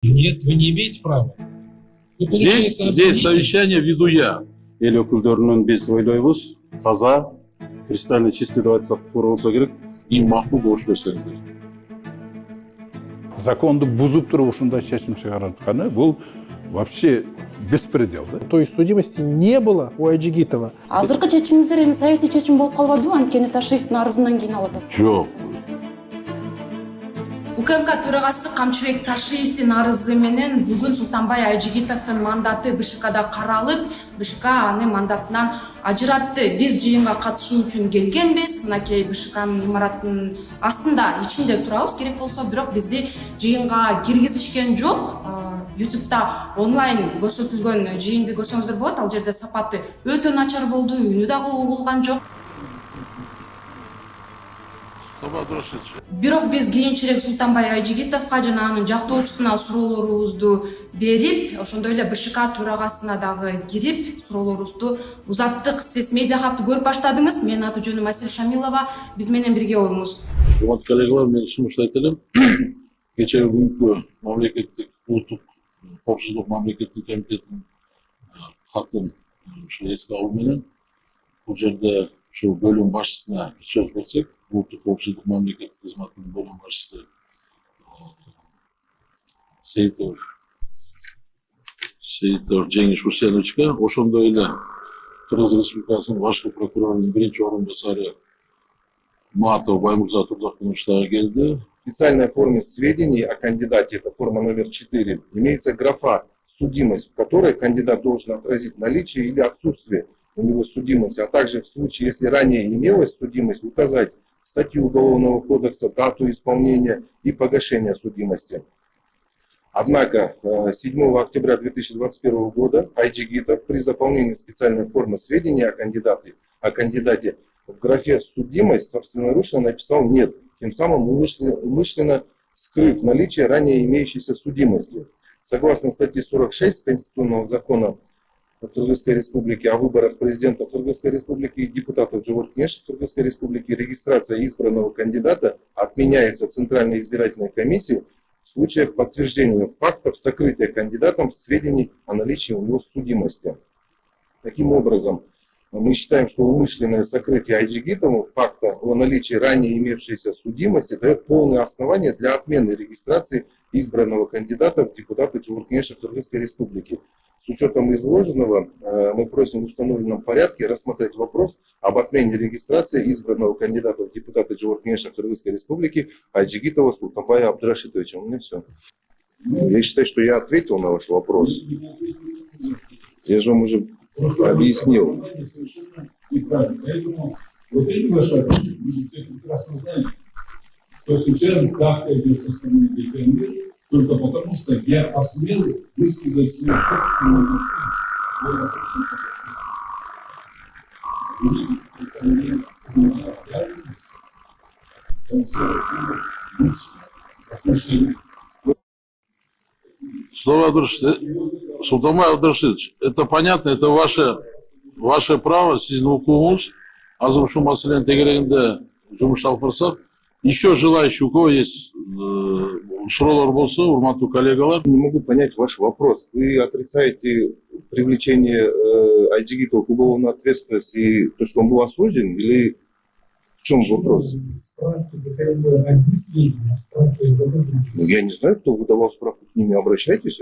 Нет, вы не имеете права. Вы, получается, Здесь обвините. совещание веду я. Эл өкүлдөрүнөн биз ойлойбуз, таза, кристально чистый деп айтсак туура болсо керек. И макул болуш берсеңиздер. Законду бузуп туруп ушундай чечим чыгаратканы бул вообще беспредел, да? То есть судимости не было у Айджигитова. Азыркы чечимиңиздер эми саясий чечим болуп калбадыбы? Анткени Ташиевдин арызынан кийин алып атасыз. Жок. УКМК төрагасы Камчыбек Ташиевдин арызы менен бүгүн Султанбай Айжигитовдун мандаты БШКда каралып, БШК аны мандатынан ажыратты. Биз жыйынга катышуу үчүн келгенбиз. Мынакей БШКнын имаратынын астында, ичинде турабыз. Керек болсо, бирок бизди жыйынга киргизишкен жок. YouTube'да онлайн көрсөтүлгөн жыйынды көрсөңүздөр болот. Ал жерде сапаты өтө начар болду, үнү дагы угулган жок. Бирок биз кийинчерээк Султанбай Айжигитовго жана анын жактоочусуна суроолорубузду берип, ошондой эле БШК төрагасына дагы кирип, суроолорубузду узаттык. Сиз медиа хабты көрүп баштадыңыз. Менин аты жөнүм Асель Шамилова. Биз менен бирге болуңуз. Урматтуу коллегалар, мен сунуштайт элем. Кечээ күнкү мамлекеттик улуттук коопсуздук мамлекеттик комитетинин хатын ушу эске алуу менен бул жерде ушу бөлүм башчысына сөз берсек, улуттук коопсуздук мамлекеттик кызматынын бөлүм башчысы Сейитов Жеңиш Усеновичке, ошондой эле Кыргыз Республикасынын башкы прокурорунун биринчи орун басары Матов Баймурза Турдахунович дагы келди. В специальной форме сведений о кандидате, это форма номер 4, имеется графа «Судимость», в которой кандидат должен отразить наличие или отсутствие у него судимости, а также в случае, если ранее имелась судимость, указать статью Уголовного кодекса, дату исполнения и погашения судимости. Однако 7 октября 2021 года Айджигитов при заполнении специальной формы сведений о кандидате в графе «Судимость» собственноручно написал «нет», тем самым умышленно скрыв наличие ранее имеющейся судимости. Согласно статье 46 Конституционного закона Кыргызской Республики о выборах президента Кыргызской Республики и депутатов Джумуртнеш Кыргызской Республики, регистрация избранного кандидата отменяется Центральной избирательной комиссией в случаях подтверждения фактов сокрытия кандидатом сведений о наличии у него судимости. Таким образом, мы считаем, что умышленное сокрытие Айджигитовым факта о наличии ранее имевшейся судимости дает полное основание для отмены регистрации избранного кандидата в депутаты Джумуртнеша Кыргызской Республики. С учетом изложенного, мы просим в установленном порядке рассмотреть вопрос об отмене регистрации избранного кандидата в депутаты Джумуртнеша Кыргызской Республики Айджигитова Султанбая Абдрашитовича. У меня все. Я считаю, что я ответил на ваш вопрос. Я же вам уже объяснил. Поэтому вот эти ваши ответы, вы все прекрасно знаете, что сейчас давка идет со стороны ДКНД, только потому, что я посмел высказать свою собственную отношения. Султанбай Абдрашидович, это понятно, это ваше право, сиздин укугуңуз. Азыр ушу маселенин тегерегинде жумуш алып барсак, еще желающие, у кого есть суроолор болсо, урматтуу коллегалар. Не могу понять ваш вопрос. Вы отрицаете привлечение Айджигитова к уголовной ответственности и то, что он был осужден, или в чем вопрос? Я не знаю, кто выдавал справку, к ними обращайтесь.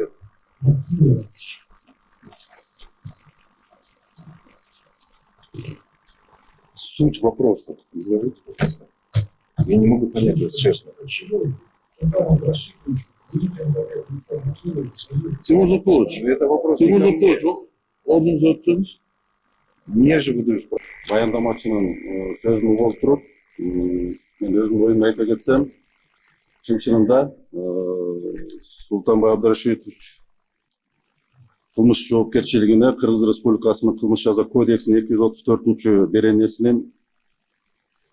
Суть вопроса изложите. Я не могу понять, если честно. Тимур Закович, Это вопрос Тимур не ко мне. Закович, ордуңузду өттүңүз. Не же выдаю справку. Баяндамачынын сөзүн уголтуруп, мен өзүмдүн оюмду айта кетсем, чын чынында Султанбай Абдрашитович кылмыш жоопкерчилигине Кыргыз Республикасынын кылмыш жаза кодексинин 234 беренесинин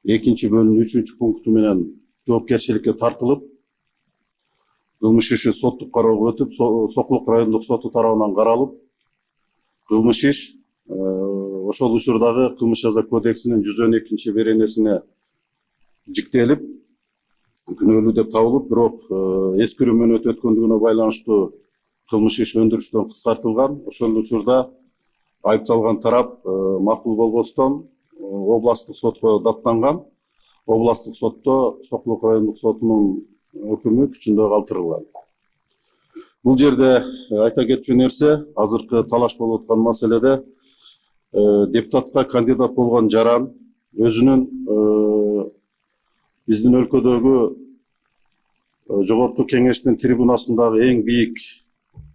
2 бөлүмүнүн 3 пункту менен жоопкерчиликке тартылып, кылмыш иши соттук кароого өтүп, Сокулук райондук соту тарабынан каралып, кылмыш иш ошол учурдагы кылмыш жаза кодексинин 112 беренесине жиктелип, күнөөлүү деп табылып, бирок эскерүү мөөнөтү өткөндүгүнө байланыштуу кылмыш иш өндүрүштөн кыскартылган. Ошол учурда айыпталган тарап макул болбостон областтык сотко даттанган. Областтык сотто Сокулук райондук сотунун өкүмү күчүндө калтырылган. Бул жерде айта кетчү нерсе, азыркы талаш болуп аткан маселеде депутатка кандидат болгон жаран өзүнүн биздин өлкөдөгү жогорку кеңештин трибунасындагы эң бийик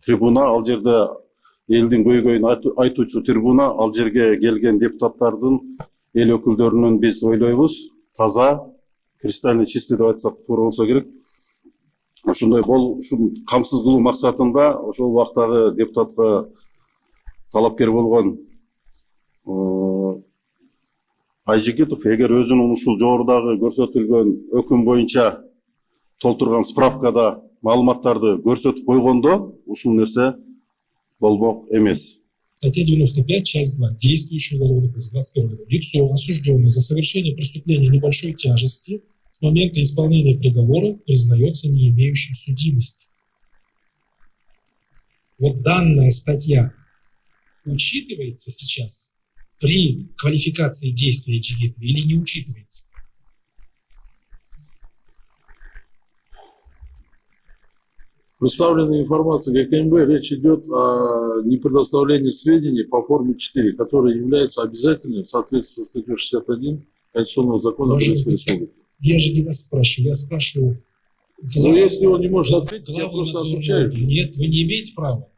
трибуна, ал жерде элдин көйгөйүн айтуучу трибуна, ал жерге келген депутаттардын, эл өкүлдөрүнүн биз ойлойбуз таза, кристально чистый деп айтсак туура болсо керек. Ошондой ушун камсыз кылуу максатында ошол убактагы депутатка талапкер болгон Айжигитов эгер өзүнүн ушул жогорудагы көрсөтүлгөн өкүм боюнча толтурган справкада маалыматтарды көрсөтүп койгондо ушул нерсе болмок эмес. Статья 95, часть 2. Действующий уголовный кодекс 21 года. Лицо, осужденное за совершение преступления небольшой тяжести, с момента исполнения приговора признается не имеющим судимости. Вот данная статья учитывается сейчас при квалификации действия Айжигитова или не учитывается? Представленная информация ГКМБ, речь идет о непредоставлении сведений по форме 4, которая является обязательной в соответствии с статьей 61 Конституционного закона Российской Республики. Я же не вас спрашиваю, я спрашиваю... Но если он не может ответить, я просто отвечаю. Нет, вы не имеете права.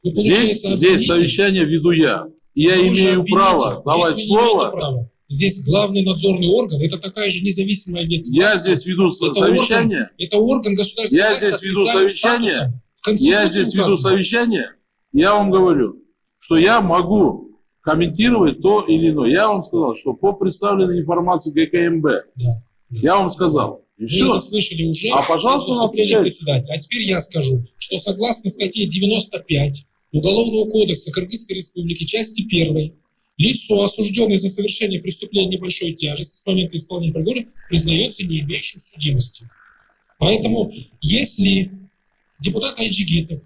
Вы, Здесь совещание веду я. И я имею право давать слово. Здесь главный надзорный орган, это такая же независимая ветвь. Я здесь веду совещание. Это орган государственной власти. Я здесь веду совещание. Я здесь веду совещание. Я вам говорю, что я могу комментировать то или иное. Я вам сказал, что по представленной информации ГКМБ. Да. Я вам сказал. И Вы все. это слышали уже. Пожалуйста, председателя. А теперь я скажу, что согласно статье 95 Уголовного кодекса Кыргызской Республики, части 1, лицо, осужденное за совершение преступления небольшой тяжести с момента исполнения приговора, признается не имеющим судимости. Поэтому, если депутат Айжигитов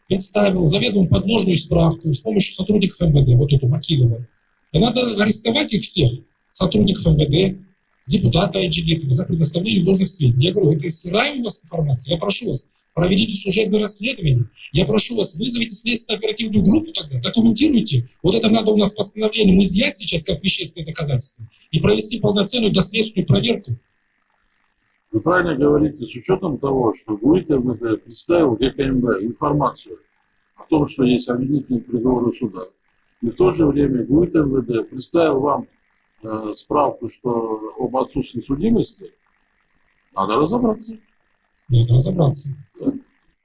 представил заведомо подложную справку с помощью сотрудников МВД, вот эту Макилова, то надо арестовать их всех, сотрудников МВД, депутата Айжигитова, за предоставление должных сведений. Я говорю, это сырая у вас информация. Я прошу вас, проведите служебное расследование. Я прошу вас, вызовите следственно-оперативную группу тогда, документируйте. Вот это надо у нас постановлением изъять сейчас как вещественное доказательство и провести полноценную доследственную проверку. Вы правильно говорите, с учетом того, что ГУИТ МВД представил ГКМБ информацию о том, что есть обвинительные приговоры суда. И в то же время ГУИТ МВД представил вам справку, что об отсутствии судимости. Надо разобраться. Надо разобраться.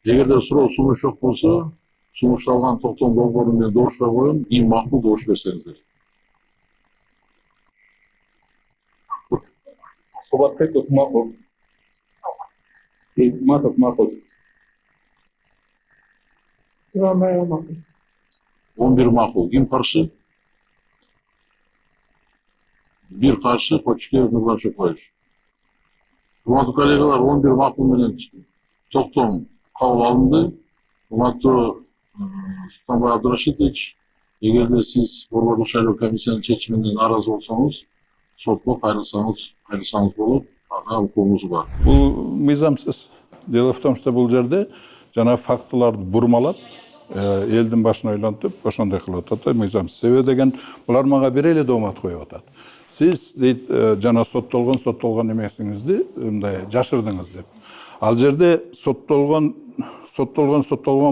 Эгерде суроо сунуш болсо, сунушталган токтом долбоору менен добушка коюм, эң макул добуш берсеңиздер. Субаркетов макул. Матов макул. 11 макул. Ким каршы? Бир каршы, Кочкеев Нурлан Шөкбаевич. Урматтуу коллегалар, 11 макул менен токтом кабыл алынды. Урматтуу Султанбай Абдурашитович, эгерде сиз борборлук шайлоо комиссиянын чечимине нааразы болсоңуз, сотко кайрылсаңыз болот. Ага укугуңуз бар. Бул мыйзамсыз. Дело в том, что бул жерде жана фактыларды бурмалап, элдин башын ойлонтуп, ошондой кылып атат, мыйзамсыз. Себеби деген булар мага бир эле доомат коюп атат. Сиз дейт жана соттолгон эмесиңизди мындай жашырдыңыз деп. Ал жерде соттолгон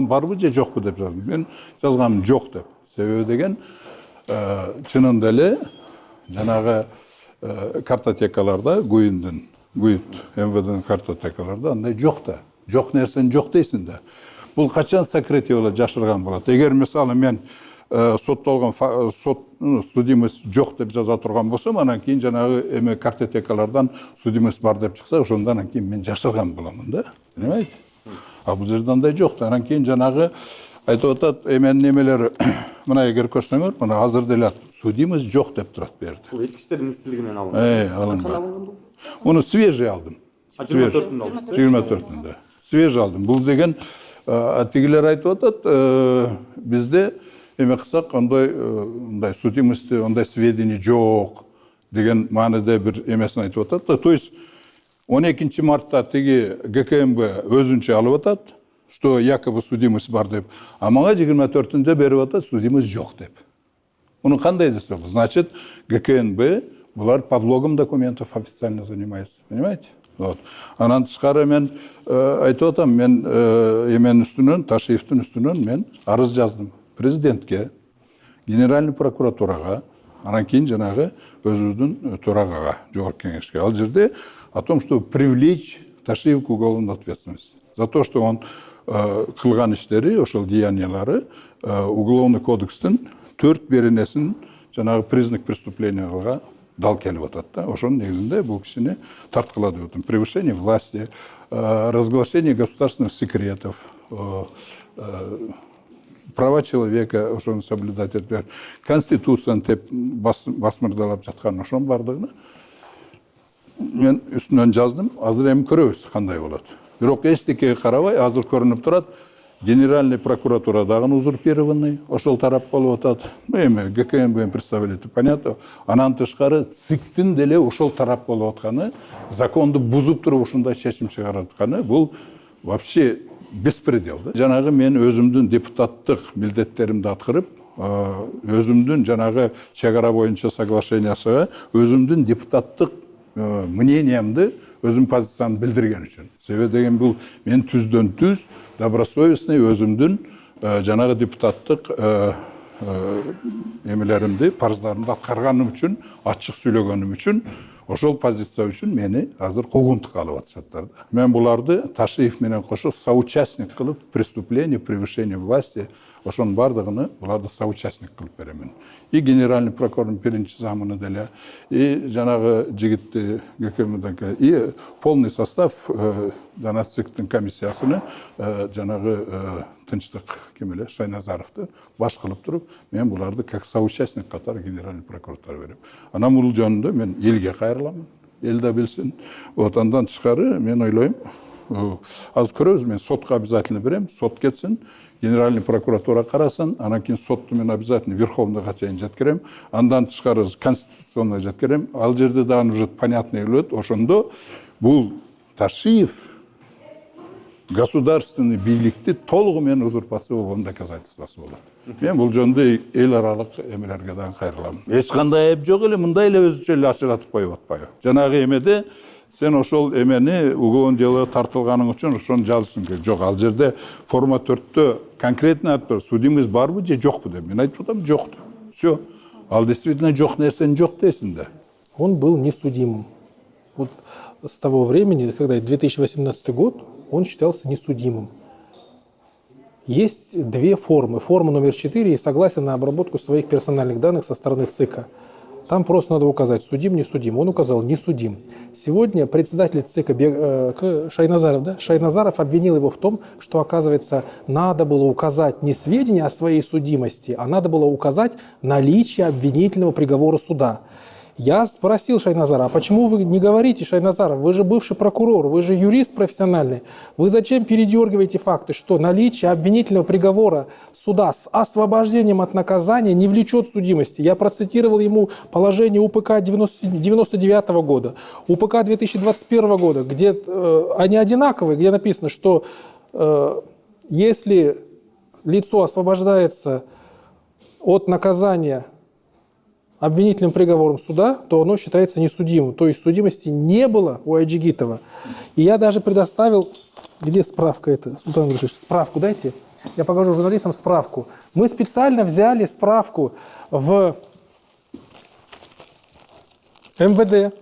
барбы же жокпу деп жаздым. Мен жазганым жок деп. Себеби деген чынында эле жанагы картотекаларда ГУИТ МВДнын картотекаларда андай жок да. Жок нерсени жок дейсиң да. Бул качан сокративала жашырган болот. Эгер мисалы мен соттолгон судимость жок деп жаза турган болсом, анан кийин жанагы эме картотекалардан судимость бар деп чыкса, ошондон кийин мен жашырган боламын да. Понимаете? А бул жерде андай жок да. Анан кийин жанагы айтып атат, эменин эмелери мына эгер көрсөңөр, мына азыр деле судимость жок деп турат бу жерде. Бул ички иштер министрлигинен алынган. Алынган. Муну свежий алдым. Свеж. 24-інде. Свеж алдым. Бұл деген тигілер айтып атат, бізде эме қысақ ондай судимости, ондай сведений жоқ деген мағынада бір емесін айтып атат. То есть 12 мартта теги ГКМБ өзінше алып атат, что якобы судимость бар деп, а мага 24-інде беріп атат, судимость жоқ деп. Оны қандай десе, значит, ГКНБ бұлар подлогом документов официально занимается, понимаете? Вот. Анан тышкары мен айтып атам, мен емен үстінен, Ташиевтің үстінен мен арыз жаздым президентке, генеральный прокуратураға, анан кейін жанағы өзіміздің төрағаға, жоғарғы кеңеске. Ал жерде о том, что привлечь Ташиев к уголовной ответственности. За то, что он кылган иштери, ошол деяниялары уголовный кодекстің 4 беренесін жанағы признак преступления дал келіп атат да. Ошонун негизинде бул кишини тарткылады деп атам. Превышение власти, разглашение государственных секретов, права человека ошону соблюдать этпер, конституцияны теп басмырдалап жаткан ошонун бардыгына мен үстүнөн жаздым. Азыр эми көрөбүз кандай болот. Бирок эчтекеге карабай азыр көрүнүп турат. Генеральный прокуратурадагы узурпированный, ошол тарап болуп атат. Эми ГКМБ представитель, понятно. Анан тышкары ЦИКтин деле ошол тарап болуп атканы, законду бузуп туруп ушундай чечим чыгарып атканы, бул вообще беспредел да. Жанагы мен өзүмдүн депутаттык милдеттеримди аткарып, өзүмдүн жанагы чек ара боюнча соглашениясына өзүмдүн депутаттык мнениямды, өзүм позициямды билдирген үчүн. Себеби деген бул мен түздөн түз добросовестный өзүмдүн жанагы депутаттык эмелеримди, парыздарымды аткарганым үчүн, ачык сүйлөгөнүм үчүн, ошол позиция үчүн мени азыр куугунтукка алып атышаттыр да. Мен буларды Ташиев менен кошо соучастник кылып, преступление, превышение власти, ошонун бардыгыны буларды соучастник кылып беремин. И генеральный прокурордун биринчи замыны деле, и жанагы жигитти ГКМден, и полный состав жана ЦИКтин комиссиясыны жанагы тынчтык кемеле Шайназаровду баш кылып туруп, мен буларды как соучастник катары генеральный прокуратура берем. Анан бул жөнүндө мен элге кайрыламын, эл да билсин. Вот андан тышкары мен ойлойм, аз көрөбүз, мен сотко обязательно берем, сот кетсин, генеральный прокуратура карасын, анан кийин сотту мен обязательно верховныйга чейин жеткирем, андан тышкары конституционный жеткирем. Ал жерде дагы уже понятный болот, ошондо бул Ташиев государственный бийликти толугу менен узурпация болгон доказательствосы болот. Мен бул жөнүндө эл аралык эмелерге дагы кайрыламын. Эч кандай айып жок эле, мындай эле өзүнчө эле ачыратып коюп атпайбы. Жанагы эмеде сен ошол эмени уголовный дело тартылганың үчүн ошону жазышың керек. Жок, ал жерде форма 4-тө конкретно айтып, судимость барбы же жокпу деп. Мен айтып атам, жок деп. Всё. Ал действительно жок нерсени жок дейсиң да. Он был несудимым. Вот с того времени, когда 2018 год, он считался несудимым. Есть две формы. Форма номер 4 и согласие на обработку своих персональных данных со стороны ЦИКа. Там просто надо указать, судим, не судим. Он указал, не судим. Сегодня председатель ЦИКа Шайназаров, да? Шайназаров обвинил его в том, что, оказывается, надо было указать не сведения о своей судимости, а надо было указать наличие обвинительного приговора суда. Я спросил Шайназара, а почему вы не говорите, Шайназаров, вы же бывший прокурор, вы же юрист профессиональный, вы зачем передергиваете факты, что наличие обвинительного приговора суда с освобождением от наказания не влечет судимости? Я процитировал ему положение УПК 99 года, УПК 2021 года, где они одинаковые, где написано, что если лицо освобождается от наказания обвинительным приговором суда, то оно считается несудимым. То есть судимости не было у Айджигитова. И я даже предоставил, где справка эта, Султан Абдулшиш, справку дайте, я покажу журналистам справку. Мы специально взяли справку в МВД.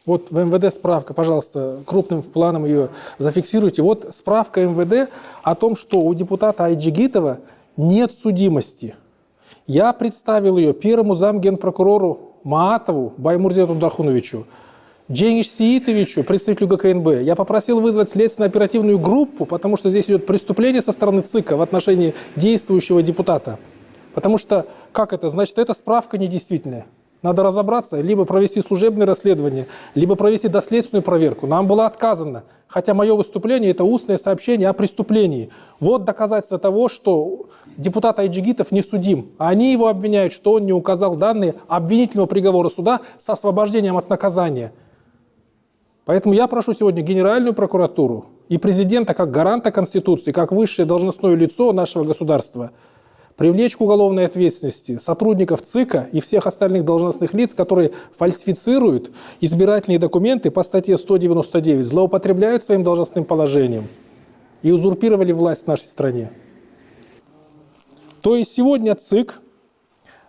Вот в МВД справка, пожалуйста, крупным планом ее зафиксируйте. Вот справка МВД о том, что у депутата Айджигитова нет судимости. Я представил ее первому замгенпрокурору Маатову Баймурзету Дахуновичу, Дженгиш Сиитовичу, представителю ГКНБ. Я попросил вызвать следственно-оперативную группу, потому что здесь идет преступление со стороны ЦИКа в отношении действующего депутата. Потому что, как это? Значит, эта справка недействительная. Надо разобраться, либо провести служебное расследование, либо провести доследственную проверку. Нам было отказано. Хотя мое выступление – это устное сообщение о преступлении. Вот доказательство того, что депутат Айджигитов не судим. А они его обвиняют, что он не указал данные обвинительного приговора суда с освобождением от наказания. Поэтому я прошу сегодня Генеральную прокуратуру и президента как гаранта Конституции, как высшее должностное лицо нашего государства, привлечь к уголовной ответственности сотрудников ЦИКа и всех остальных должностных лиц, которые фальсифицируют избирательные документы по статье 199, злоупотребляют своим должностным положением и узурпировали власть в нашей стране. То есть сегодня ЦИК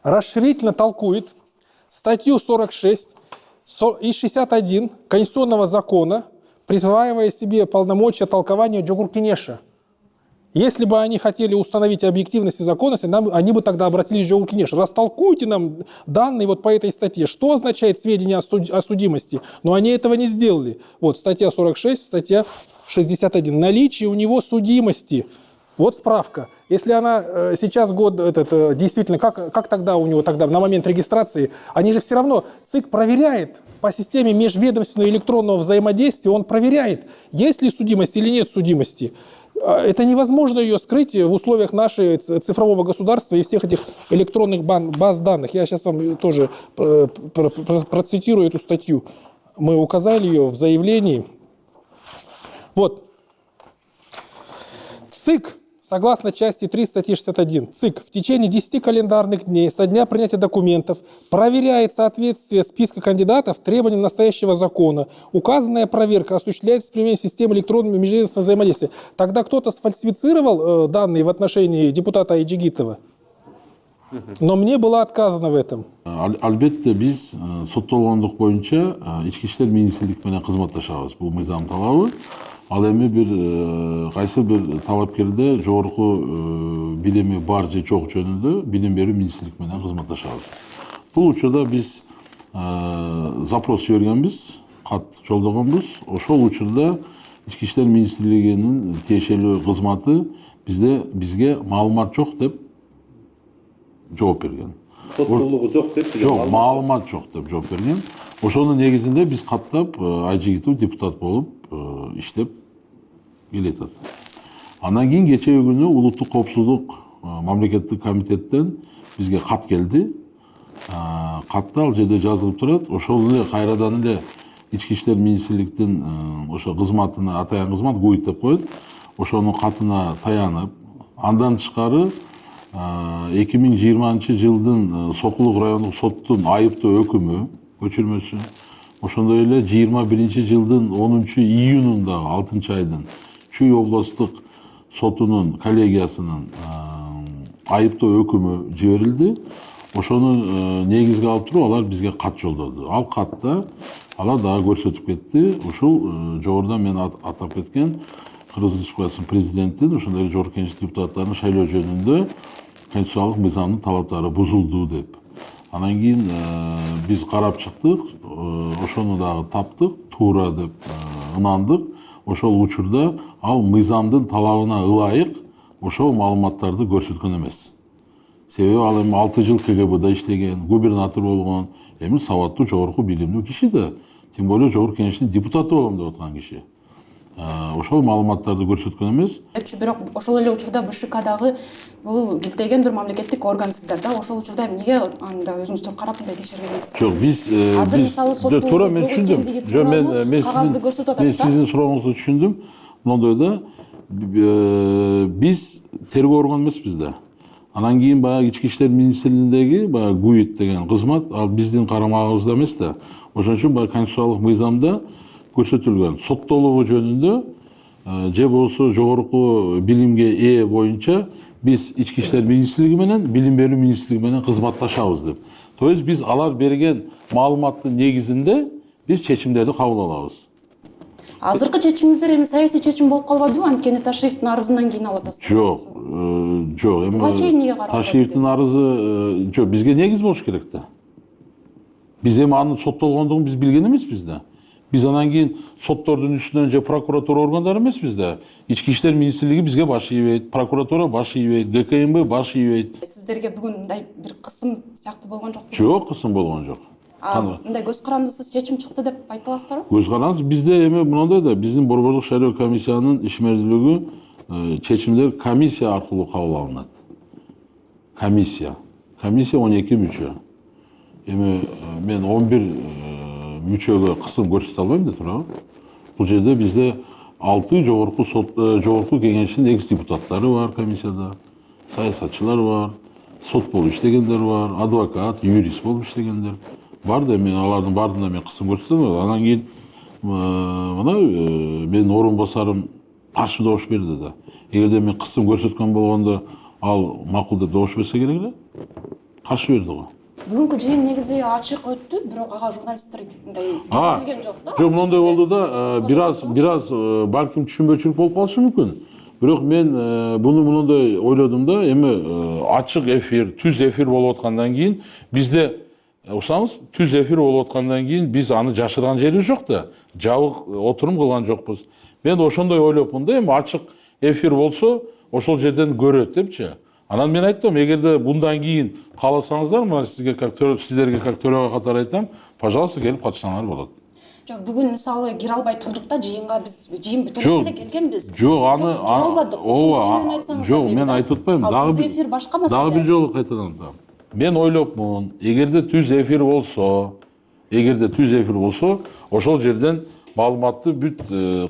расширительно толкует статью 46 и 61 Конституционного закона, присваивая себе полномочия толкования Джогур-Кенеша. Если бы они хотели установить объективность и законность, они бы тогда обратились к Джогур-Кенешу. Растолкуйте нам данные вот по этой статье. Что означает сведения о судимости? Но они этого не сделали. Вот статья 46, статья 61. Наличие у него судимости. Вот справка. Если она сейчас действительно, как тогда у него тогда, на момент регистрации, они же все равно, ЦИК проверяет по системе межведомственного электронного взаимодействия, он проверяет, есть ли судимость или нет судимости. Это невозможно ее скрыть в условиях нашего цифрового государства и всех этих электронных баз данных. Я сейчас вам тоже процитирую эту статью. Мы указали ее в заявлении. Вот. ЦИК, согласно части 3 статьи 61, ЦИК в течение 10 календарных дней со дня принятия документов проверяет соответствие списка кандидатов требованиям настоящего закона. Указанная проверка осуществляется с применением системы электронного межведомственного взаимодействия. Тогда кто-то сфальсифицировал данные в отношении депутата Айджигитова? Но мне было отказано в этом. Албетте биз соттолгондук боюнча ички иштер министрлик менен кызматташабыз. Бул мыйзам талабы. Ал эми кайсы бир талапкерде жогорку билими бар же жок жөнүндө билим берүү министрлик менен кызматташабыз. Бул учурда биз запрос жибергенбиз, кат жолдогонбуз. Ошол учурда ички иштер министрлигинин тиешелүү кызматы бизге маалымат жок деп жооп берген. Соттолугу жок деп Жок, маалымат жок деп жооп берген. Ошонун негизинде биз каттап Айджигитов депутат болуп иштеп келатат. Андан кийин кечээ күнү улуттук коопсуздук мамлекеттик комитеттен бизге кат келди. Катта ал жерде жазылып турат. Ошол эле кайрадан эле ички иштер министрликтин ошо кызматына атаян кызмат ГУИД деп коет. Ошонун катына таянып, андан тышкары 2020 жылдын Сокулук райондук соттун айыптоо өкүмү көчүрмөсү, ошондой эле 21 жылдын 10 июнунда 6 айдын Чүй областтык сотунун коллегиясынын айыптоо өкүмү жиберилди. Ошону негизге алып туруп алар бизге кат жолдоду. Ал катта алар дагы көрсөтүп кетти. Ушул жогоруда мен атап кеткен Кыргыз Республикасынын президентин, ошондой эле жогорку кеңеш депутаттарын шайлоо жөнүндө конституциялык мыйзамдын талаптары бузулду деп. Анан кийин биз карап чыктык, ошону дагы таптык, туура деп ынандык. Ошол учурда ал мыйзамдын талабына ылайык ошол маалыматтарды көрсөткөн эмес. Себеби ал эми 6 жыл КГБда иштеген, губернатор болгон, эми сабаттуу жогорку билимдүү киши да, тем более жогорку кеңештин депутаты болом деп аткан киши. Ошол маалыматтарды көрсөткөн эмес. Бирок ошол эле учурда БШКдагы бул билтеген бир мамлекеттик органсыздар да. Ошол учурда эмнеге анда өзүңүздөр карап мындай текшергенсиз? Жок, биз туура мен түшүндүм. Жок, мен сиздин сурооңузду түшүндүм. Мондой да биз тергөө органы эмеспиз да. Анан кийин баягы ички иштер министрлигиндеги баягы ГУИД деген кызмат ал биздин карамагыбызда эмес да. Ошон үчүн баягы конституциялык мыйзамда көрсөтүлгөн соттолугу жөнүндө же болсо жогорку билимге ээ боюнча биз ички иштер министрлиги менен билим берүү министрлиги менен кызматташабыз деп. То есть биз алар берген маалыматтын негизинде биз чечимдерди кабыл алабыз. Азыркы чечимиңиздер эми саясий чечим болуп калбадыбы? Анткени Ташиевдин арызынан кийин алып атасыз. Жок, эми Ташиевдин арызы жок, бизге негиз болуш керек да. Биз эми анын соттолгондугун биз билген эмеспиз да. Биз анан кийин соттордун үстүнөн же прокуратура органдары эмеспиз да. Ички иштер министрлиги бизге баш ийбейт, прокуратура баш ийбейт, ГКМБ баш ийбейт. Сиздерге бүгүн мындай бир кысым сыяктуу болгон жокпу? Жок, кысым болгон жок. Мындай көз карандысыз чечим чыкты деп айта аласыздарбы? Көз карандысыз бизде эме мындай да, биздин Борборлук шайлоо комиссиянын ишмердүүлүгү чечимдер комиссия аркылуу кабыл алынат. Комиссия 12 мүчө. Эми мен 11 мүчөгө кысым көрсөтө албайм да турабы. Бул жерде бизде 6 жогорку кеңештин экс депутаттары бар комиссияда, саясатчылар бар, сот болуп иштегендер бар, адвокат, юрист болуп иштегендер бар да, мен алардын баарына мен кысым көрсөтөм. Анан кийин мына менин орун басарым каршы добуш берди да. Эгерде мен кысым көрсөткөн болгондо ал макул деп добуш берсе керек эле. Каршы берди го. Бүгүнкү жыйын негизи ачык өттү, бирок ага журналисттер мындай жеткизилген жок да. Жок, мондой болду да, бираз балким түшүнбөчүлүк болуп калышы мүмкүн. Бирок мен буну мондой ойлодум да, эми ачык эфир, түз эфир болуп аткандан кийин бизде уксаңыз, түз эфир болуп аткандан кийин биз аны жашырган жерибиз жок да, жабык отурум кылган жокпуз. Мен ошондой ойлопмун да, эми ачык эфир болсо ошол жерден көрөт депчи. Анан мен айттым, эгерде bundan кийин кааласаңыздар, мына сиздерге как төрага катары айтам, пожалуйста, келип катышсаңар болот. Жок, бүгүн мисалы кире албай турдук да, жыйынга биз жыйын бүтүрүп эле келгенбиз. Жок, аны жок, мен айтып атпайм. Дагы бир жолу кайтадан айтам. Мен ойлопмун, эгерде түз эфир болсо, ошол жерден маалыматты бүт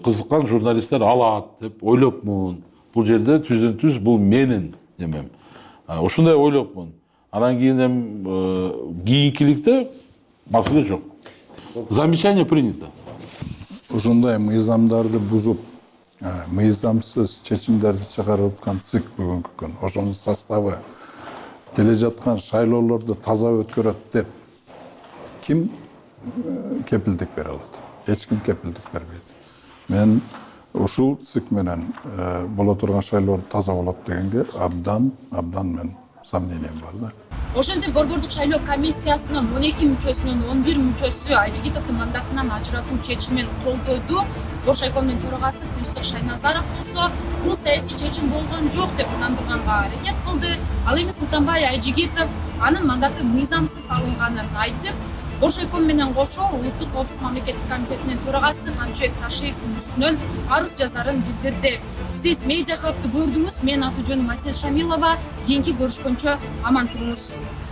кызыккан журналисттер алат деп ойлопмун. Бул жерде түздөн түз бул менин немем. Ошондой ойлопмун. Анан кийин кийинкиликте маселе жок. Замечание принято. Ушундай мыйзамдарды бузуп, мыйзамсыз чечимдерди чыгарып аткан ЦИК бүгүнкү күн, ошонун составы келе жаткан шайлоолорду таза өткөрөт деп ким кепилдик бере алат? Эч ким кепилдик бербейт. Мен ушул ЦИК менен боло турган шайлоолор таза болот дегенге абдан мен сомнениям бар да. Ошентип Борборлук шайлоо комиссиясынын 12 мүчөсүнүн 11 мүчөсү Айжигитовдун мандатынан ажыратуу чечимин колдоду. Боршайкомдун төрагасы Тынчтык Шайназаров болсо, бул саясий чечим болгон жок деп ынандырганга аракет кылды. Ал эми Султанбай Айжигитов анын мандаты мыйзамсыз алынганын айтып, Боршайком менен кошо Улуттук коопсуздук мамлекеттик комитетинин төрагасы Камчыбек Ташиевдин үстүнөн арыз жазарын билдирди. Сиз медиа хабты көрдүңүз. Мен аты жөнүм Асель Шамилова. Кийинки көрүшкөнчө аман туруңуз.